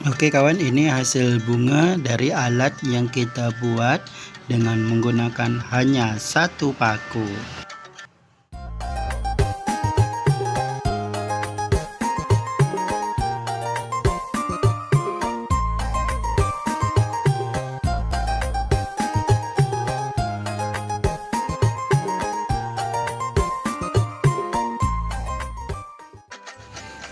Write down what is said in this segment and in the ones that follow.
Oke kawan, ini hasil bunga dari alat yang kita buat dengan menggunakan hanya satu paku.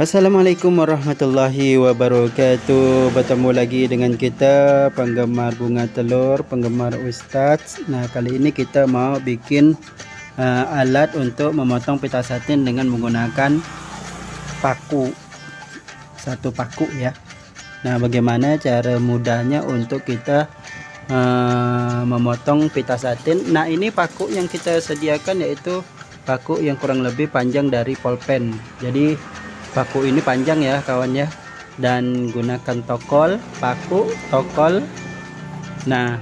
Assalamualaikum warahmatullahi wabarakatuh. Bertemu lagi dengan kita, penggemar bunga telur, penggemar Ustadz. Nah, kali ini kita mau bikin alat untuk memotong pita satin dengan menggunakan paku, satu paku ya. Nah, bagaimana cara mudahnya untuk kita memotong pita satin? Nah, ini paku yang kita sediakan yaitu paku yang kurang lebih panjang dari pulpen. Jadi paku ini panjang ya kawan ya, dan gunakan tokol, paku, tokol. Nah,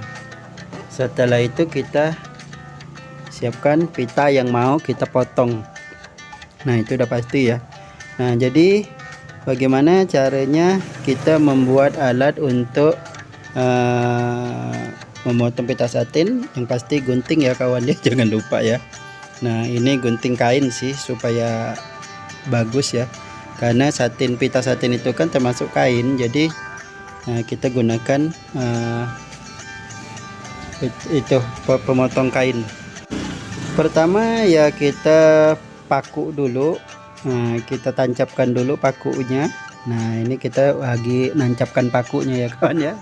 setelah itu kita siapkan pita yang mau kita potong. Nah, itu udah pasti ya. Nah, jadi bagaimana caranya kita membuat alat untuk memotong pita satin? Yang pasti gunting ya kawan ya, jangan lupa ya. Nah, ini gunting kain sih supaya bagus ya, karena pita satin itu kan termasuk kain. Jadi kita gunakan itu pemotong kain. Pertama ya kita paku dulu. Nah, kita tancapkan dulu pakunya. Nah, ini kita lagi nancapkan pakunya ya kawan ya.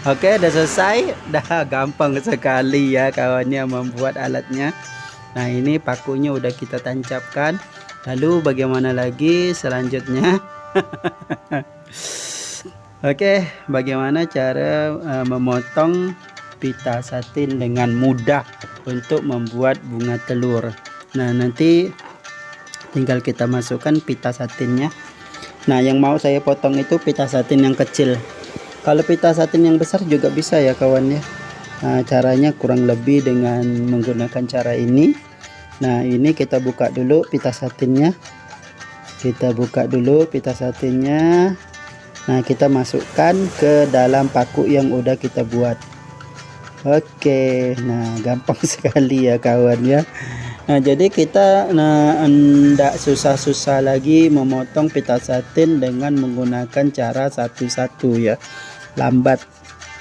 Oke, udah selesai. Dah gampang sekali ya kawannya membuat alatnya. Nah, ini pakunya udah kita tancapkan. Lalu bagaimana lagi selanjutnya? Oke, bagaimana cara memotong pita satin dengan mudah untuk membuat bunga telur? Nah, nanti tinggal kita masukkan pita satinnya. Nah, yang mau saya potong itu pita satin yang kecil. Kalau pita satin yang besar juga bisa ya kawan ya. Nah, caranya kurang lebih dengan menggunakan cara ini. Nah, ini kita buka dulu pita satinnya. Kita buka dulu pita satinnya. Nah, kita masukkan ke dalam paku yang udah kita buat. Oke, nah gampang sekali ya kawan ya. Nah, jadi kita enggak susah-susah lagi memotong pita satin dengan menggunakan cara satu-satu ya. Lambat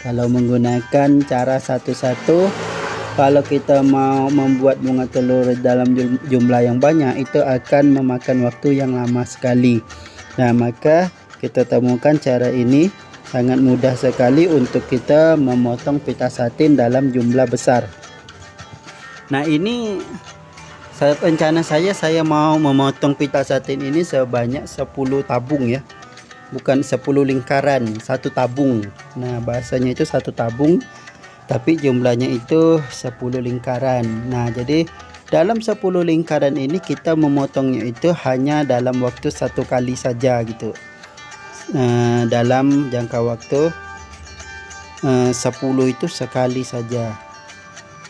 kalau menggunakan cara satu-satu. Kalau kita mau membuat bunga telur dalam jumlah yang banyak, itu akan memakan waktu yang lama sekali. Nah, maka kita temukan cara ini sangat mudah sekali untuk kita memotong pita satin dalam jumlah besar. Nah, ini rencana saya mau memotong pita satin ini sebanyak 10 tabung ya. Bukan 10 lingkaran, satu tabung. Nah, bahasanya itu satu tabung, tapi jumlahnya itu 10 lingkaran. Nah, jadi dalam 10 lingkaran ini kita memotongnya itu hanya dalam waktu satu kali saja gitu. Dalam jangka waktu 10 itu sekali saja.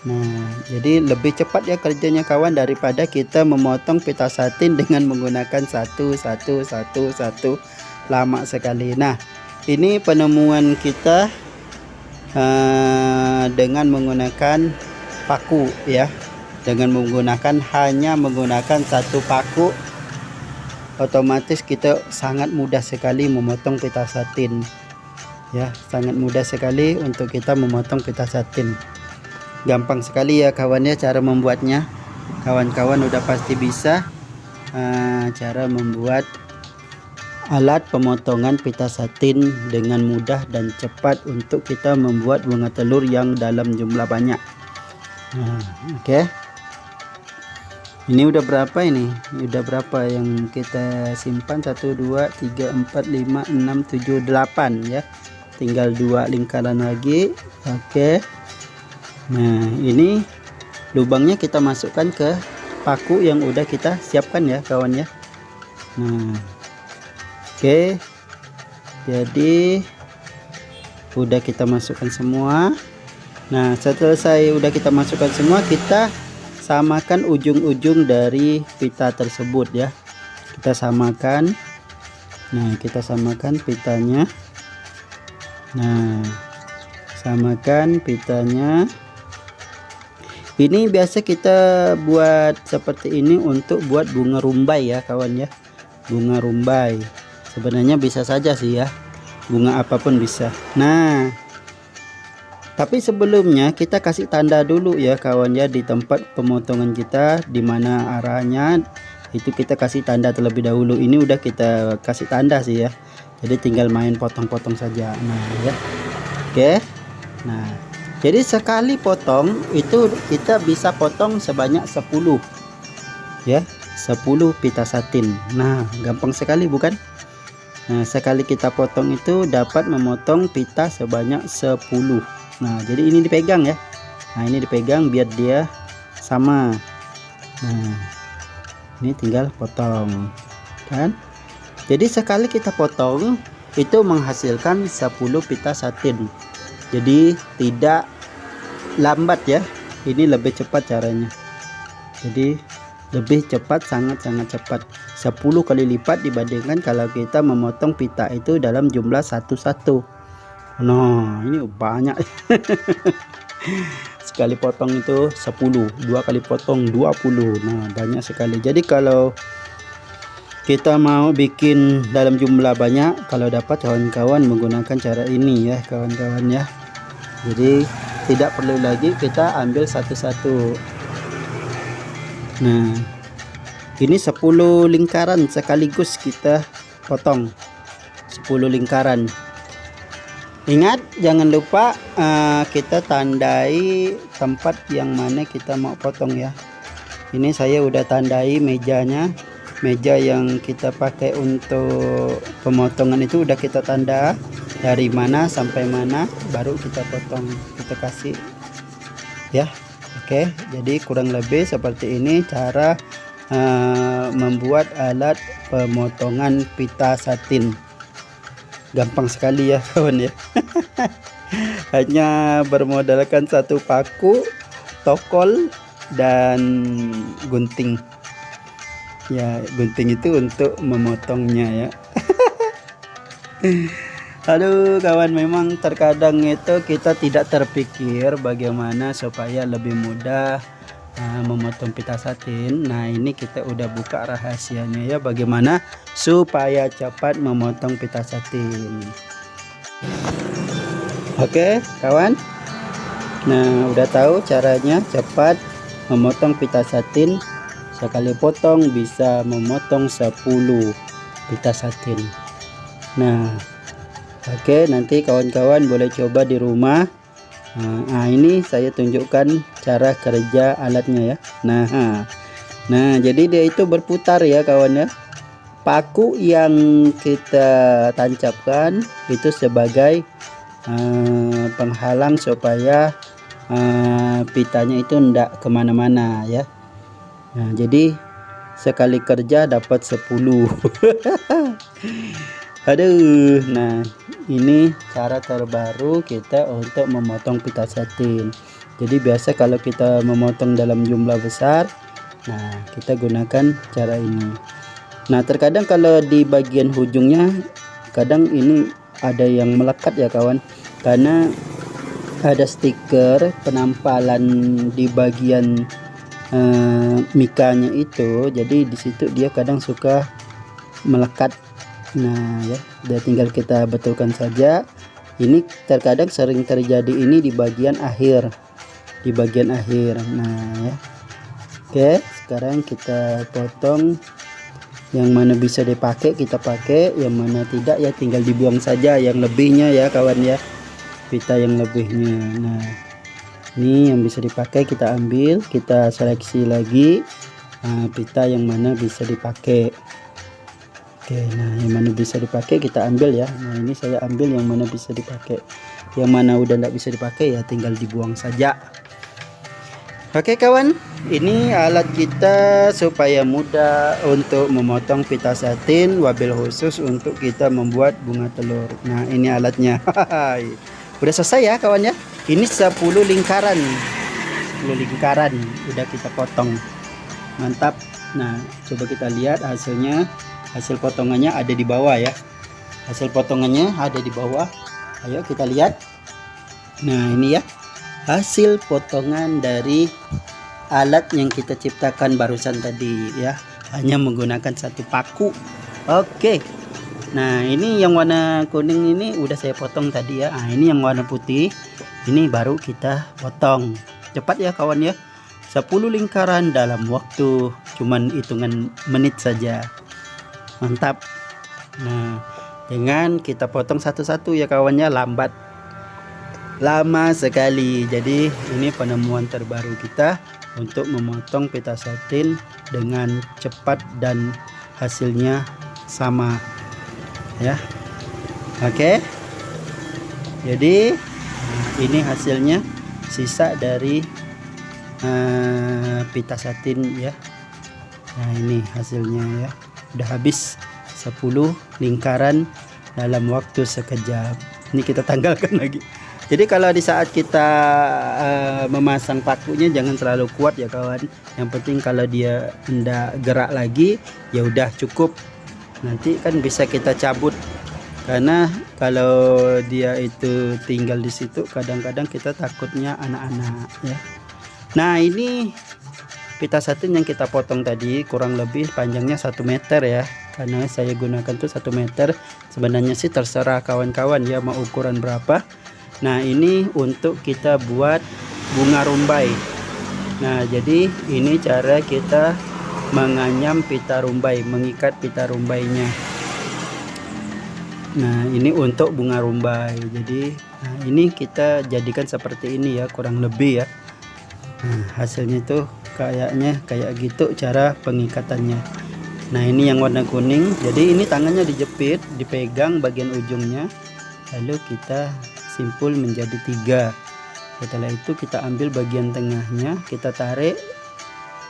Nah, jadi lebih cepat ya kerjanya kawan daripada kita memotong pita satin dengan menggunakan satu lama sekali. Nah, ini penemuan kita dengan menggunakan paku ya, dengan hanya menggunakan satu paku, otomatis kita sangat mudah sekali memotong pita satin ya, sangat mudah sekali untuk kita memotong pita satin. Gampang sekali ya kawan ya cara membuatnya. Kawan-kawan udah pasti bisa cara membuat alat pemotongan pita satin dengan mudah dan cepat untuk kita membuat bunga telur yang dalam jumlah banyak. Nah, oke. Ini udah berapa ini? Udah berapa yang kita simpan? 1 2 3 4 5 6 7 8 ya. Tinggal 2 lingkaran lagi. Oke. Nah, ini lubangnya kita masukkan ke paku yang udah kita siapkan ya kawan ya. Nah, oke, jadi udah kita masukkan semua. Nah, setelah udah kita masukkan semua, kita samakan ujung-ujung dari pita tersebut ya. Kita samakan. Nah, kita samakan pitanya. Nah, samakan pitanya. Ini biasa kita buat seperti ini untuk buat bunga rumbai ya kawan ya. Bunga rumbai. Sebenarnya bisa saja sih ya. Bunga apapun bisa. Nah, tapi sebelumnya kita kasih tanda dulu ya kawan ya, di tempat pemotongan kita di mana arahnya itu kita kasih tanda terlebih dahulu. Ini udah kita kasih tanda sih ya. Jadi tinggal main potong-potong saja. Nah, ya. Oke. Nah, jadi sekali potong itu kita bisa potong sebanyak 10 ya, 10 pita satin. Nah, gampang sekali bukan? Nah, sekali kita potong itu dapat memotong pita sebanyak 10. Nah, jadi ini dipegang ya. Nah, ini dipegang biar dia sama. Nah, ini tinggal potong kan. Jadi sekali kita potong itu menghasilkan 10 pita satin. Jadi tidak lambat ya, ini lebih cepat caranya. Jadi lebih cepat, sangat-sangat cepat, 10 kali lipat dibandingkan kalau kita memotong pita itu dalam jumlah satu-satu. Nah, ini banyak. Sekali potong itu 10, 2 kali potong 20. Nah, banyak sekali. Jadi kalau kita mau bikin dalam jumlah banyak, kalau dapat kawan-kawan menggunakan cara ini ya kawan-kawan ya. Jadi tidak perlu lagi kita ambil satu-satu. Nah, ini 10 lingkaran sekaligus kita potong. 10 lingkaran. Ingat, jangan lupa kita tandai tempat yang mana kita mau potong ya. Ini saya udah tandai mejanya. Meja yang kita pakai untuk pemotongan itu udah kita tanda dari mana sampai mana, baru kita potong, kita kasih ya. Oke, jadi kurang lebih seperti ini cara membuat alat pemotongan pita satin. Gampang sekali ya kawan ya. Hanya bermodalkan satu paku, tokol, dan gunting ya. Gunting itu untuk memotongnya ya. Aduh kawan, memang terkadang itu kita tidak terpikir bagaimana supaya lebih mudah memotong pita satin. Nah, ini kita udah buka rahasianya ya, bagaimana supaya cepat memotong pita satin. Oke kawan, nah udah tahu caranya cepat memotong pita satin. Sekali potong bisa memotong 10 pita satin. Nah, oke, nanti kawan-kawan boleh coba di rumah. Nah, ini saya tunjukkan cara kerja alatnya ya. Nah, jadi dia itu berputar ya kawan ya. Paku yang kita tancapkan itu sebagai penghalang supaya pitanya itu tidak kemana-mana ya. Nah, jadi sekali kerja dapat 10. Aduh, nah ini cara terbaru kita untuk memotong pita satin. Jadi biasa kalau kita memotong dalam jumlah besar, nah kita gunakan cara ini. Nah, terkadang kalau di bagian ujungnya kadang ini ada yang melekat ya kawan, karena ada stiker penampalan di bagian mikanya itu, jadi di situ dia kadang suka melekat. Nah ya, dia tinggal kita betulkan saja. Ini terkadang sering terjadi ini di bagian akhir, nah ya. Oke, sekarang kita potong. Yang mana bisa dipakai kita pakai, yang mana tidak ya tinggal dibuang saja yang lebihnya ya kawan ya, pita yang lebihnya. Nah, ini yang bisa dipakai kita ambil, kita seleksi lagi pita yang mana bisa dipakai. Oke, nah yang mana bisa dipakai kita ambil ya. Nah, ini saya ambil yang mana bisa dipakai. Yang mana udah tidak bisa dipakai ya tinggal dibuang saja. Oke kawan, ini alat kita supaya mudah untuk memotong pita satin, wabil khusus untuk kita membuat bunga telur. Nah, ini alatnya. Udah selesai ya kawan ya. Ini 10 lingkaran. 10 lingkaran udah kita potong. Mantap. Nah, coba kita lihat hasilnya. Hasil potongannya ada di bawah ya. Hasil potongannya ada di bawah. Ayo kita lihat. Nah, ini ya hasil potongan dari alat yang kita ciptakan barusan tadi ya, hanya menggunakan satu paku. Oke. Nah, ini yang warna kuning ini udah saya potong tadi ya. Nah, ini yang warna putih ini baru kita potong. Cepat ya kawan ya. 10 lingkaran dalam waktu cuman hitungan menit saja. Mantap. Nah, dengan kita potong satu-satu ya kawannya, lama sekali. Jadi ini penemuan terbaru kita untuk memotong pita satin dengan cepat dan hasilnya sama ya. Oke, jadi ini hasilnya sisa dari pita satin ya. Nah, ini hasilnya ya, udah habis 10 lingkaran dalam waktu sekejap. Ini kita tanggalkan lagi. Jadi kalau di saat kita memasang pakunya jangan terlalu kuat ya kawan. Yang penting kalau dia hendak gerak lagi ya udah cukup. Nanti kan bisa kita cabut. Karena kalau dia itu tinggal di situ kadang-kadang kita takutnya anak-anak ya. Nah, ini pita satin yang kita potong tadi kurang lebih panjangnya 1 meter ya. Karena saya gunakan tuh 1 meter. Sebenarnya sih terserah kawan-kawan ya mau ukuran berapa. Nah, ini untuk kita buat bunga rumbai. Nah, jadi ini cara kita menganyam pita rumbai, mengikat pita rumbainya. Nah, ini untuk bunga rumbai. Jadi nah, ini kita jadikan seperti ini ya, kurang lebih ya. Nah, hasilnya tuh kayaknya kayak gitu cara pengikatannya. Nah, ini yang warna kuning. Jadi ini tangannya dijepit, dipegang bagian ujungnya, lalu kita simpul menjadi 3. Setelah itu kita ambil bagian tengahnya, kita tarik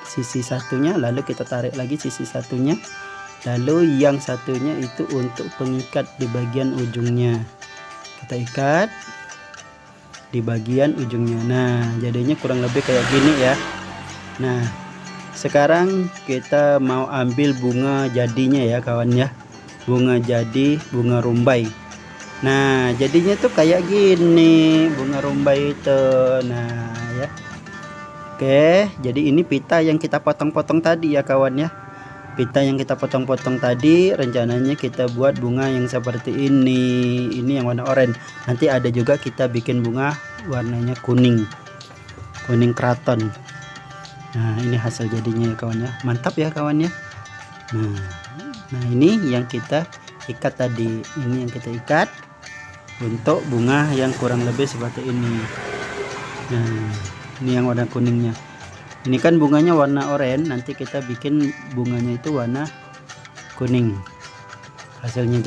sisi satunya, lalu kita tarik lagi sisi satunya, lalu yang satunya itu untuk pengikat di bagian ujungnya. Kita ikat di bagian ujungnya. Nah, jadinya kurang lebih kayak gini ya. Nah, sekarang kita mau ambil bunga jadinya ya kawan ya. Bunga jadi bunga rumbai. Nah, jadinya tuh kayak gini bunga rumbai itu. Nah ya. Oke, jadi ini pita yang kita potong-potong tadi ya kawan ya. Pita yang kita potong-potong tadi rencananya kita buat bunga yang seperti ini. Ini yang warna oranye. Nanti ada juga kita bikin bunga warnanya kuning, kuning kraton. Nah, ini hasil jadinya ya kawan ya. Mantap ya kawan ya. Nah, ini yang kita ikat tadi. Ini yang kita ikat untuk bunga yang kurang lebih seperti ini. Nah, ini yang warna kuningnya. Ini kan bunganya warna oranye, nanti kita bikin bunganya itu warna kuning. Hasilnya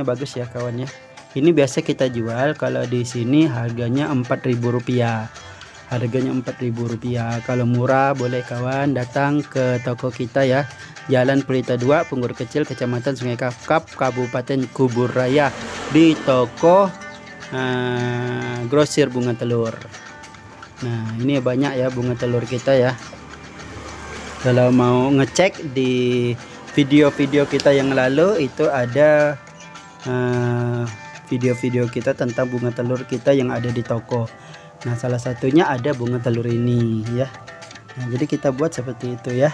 bagus ya kawan ya. Ini biasa kita jual kalau di sini harganya Rp4.000. Harganya Rp4.000. Kalau murah boleh kawan datang ke toko kita ya. Jalan Pelita 2, Punggur Kecil, Kecamatan Sungai Kapkap, Kabupaten Kubur Raya, di toko grosir bunga telur. Nah, ini banyak ya bunga telur kita ya. Kalau mau ngecek di video-video kita yang lalu itu ada video-video kita tentang bunga telur kita yang ada di toko. Nah, salah satunya ada bunga telur ini ya. Nah, jadi kita buat seperti itu ya.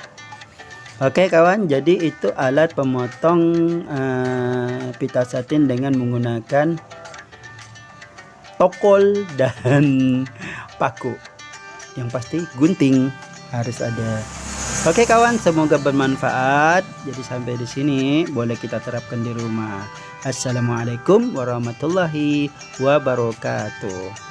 Oke kawan, jadi itu alat pemotong pita satin dengan menggunakan tokol dan paku. Yang pasti gunting harus ada. Oke kawan, semoga bermanfaat. Jadi sampai di sini boleh kita terapkan di rumah. Assalamualaikum warahmatullahi wabarakatuh.